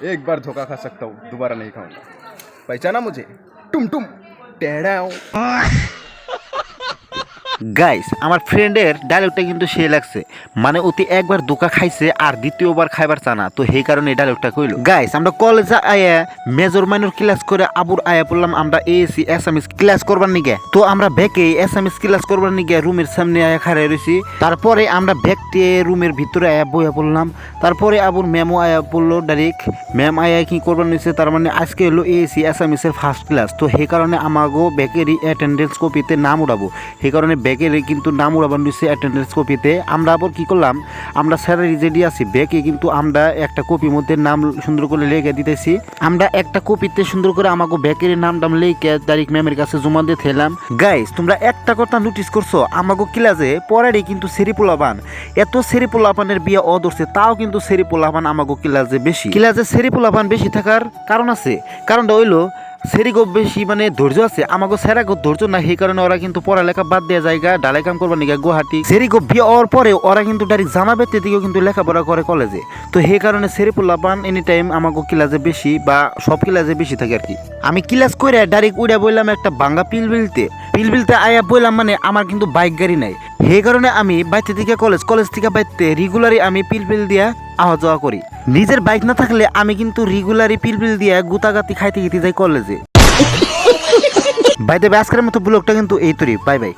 एक बार धोखा खा सकता हूँ, दोबारा नहीं खाऊंगा। पहचाना मुझे? टुम टुम टेढ़ा हूँ। গাইস আমার ফ্রেন্ডের ডায়লগটা কিন্তু সে লাগছে, মানে অতি একবার ধোকা খাইছে আর দ্বিতীয়বার খাইবার চানা, তো সেই কারণে এই ডায়লগটা কইলো। গাইস আমরা কলেজে আয়া মেজর মাইনর ক্লাস করে আবুর আয়া পড়লাম আমরা এএসি এসএমএস ক্লাস করবার নিগে। তো আমরা ব্যাকে এসএমএস ক্লাস করবার নিগে রুমের সামনে আয়া খাড়াই রইছি। তারপরে আমরা ব্যাগটে রুমের ভিতরে আয়া বইয়া পড়লাম। তারপরে আবুর ম্যামও আয়া পড়লো ডাইরেক্ট। ম্যাম আয়া কি করবার নিছে, তার মানে আজকে হলো এএসি এসএমএস এর ফার্স্ট ক্লাস, তো সেই কারণে আমাগো ব্যাকেরই অ্যাটেন্ডেন্স কপিতে নাম উঠাবো। সেই কারণে ব্যাকের কিন্তু নাম উড়াবার নিচ্ছে অ্যাটেন্ডেন্স কপিতে। আমরা আবার কি করলাম, আমরা স্যারের যেটি আছি ব্যাকে কিন্তু আমরা একটা কপির মধ্যে নাম সুন্দর করে লিখে দিতেছি। আমরা একটা কপিতে সুন্দর করে আমাকে ব্যাকের নাম টাম লিখে তারিখ ম্যামের কাছে জমা দিয়ে থেলাম। গাইস তোমরা একটা কথা নোটিস করছো, আমাকে ক্লাসে পড়ারই কিন্তু সেরি পোলাপান, এত সেরি পোলাপানের বিয়ে অধরছে, তাও কিন্তু সেরি পোলাপান আমাকে ক্লাসে বেশি। ক্লাসে সেরি পোলাপান বেশি থাকার কারণ আছে, কারণটা হইলো সেরিগো বেশি মানে ধৈর্য আছে, আমাকে সেরাগো ধৈর্য না, সেই কারণে ওরা কিন্তু পড়ালেখা বাদ দেওয়া জায়গা ডালাই কাম করবার নিগা গুয়াহাটি। সেরিগো বিয়ে হওয়ার পরে ওরা কিন্তু ডাইরেক্ট জামা বেতে দিকেও কিন্তু লেখাপড়া করে কলেজে, তো সেই কারণে সেরিপুল্লা পান এনি টাইম আমাকে ক্লাসে বেশি বা সব ক্লাসে বেশি থাকে আর কি। আমি ক্লাস করে ডাইরেক্ট উড়া বললাম একটা বাঙ্গা পিলবিলতে আয়া বললাম, মানে আমার কিন্তু বাইক গাড়ি নাই, সেই কারণে আমি বাইতে থেকে কলেজ থেকে বাইতে রেগুলারই আমি পিলবিল দিয়া আওয়া যাওয়া করি। নিজের বাইক না থাকলে আমি কিন্তু রেগুলারই পিলবিল দিয়া গুতাগাতি খাইতে যাই কলেজে। বাইতে আজকের মতো ব্লগটা কিন্তু এই তৈরি। Bye bye.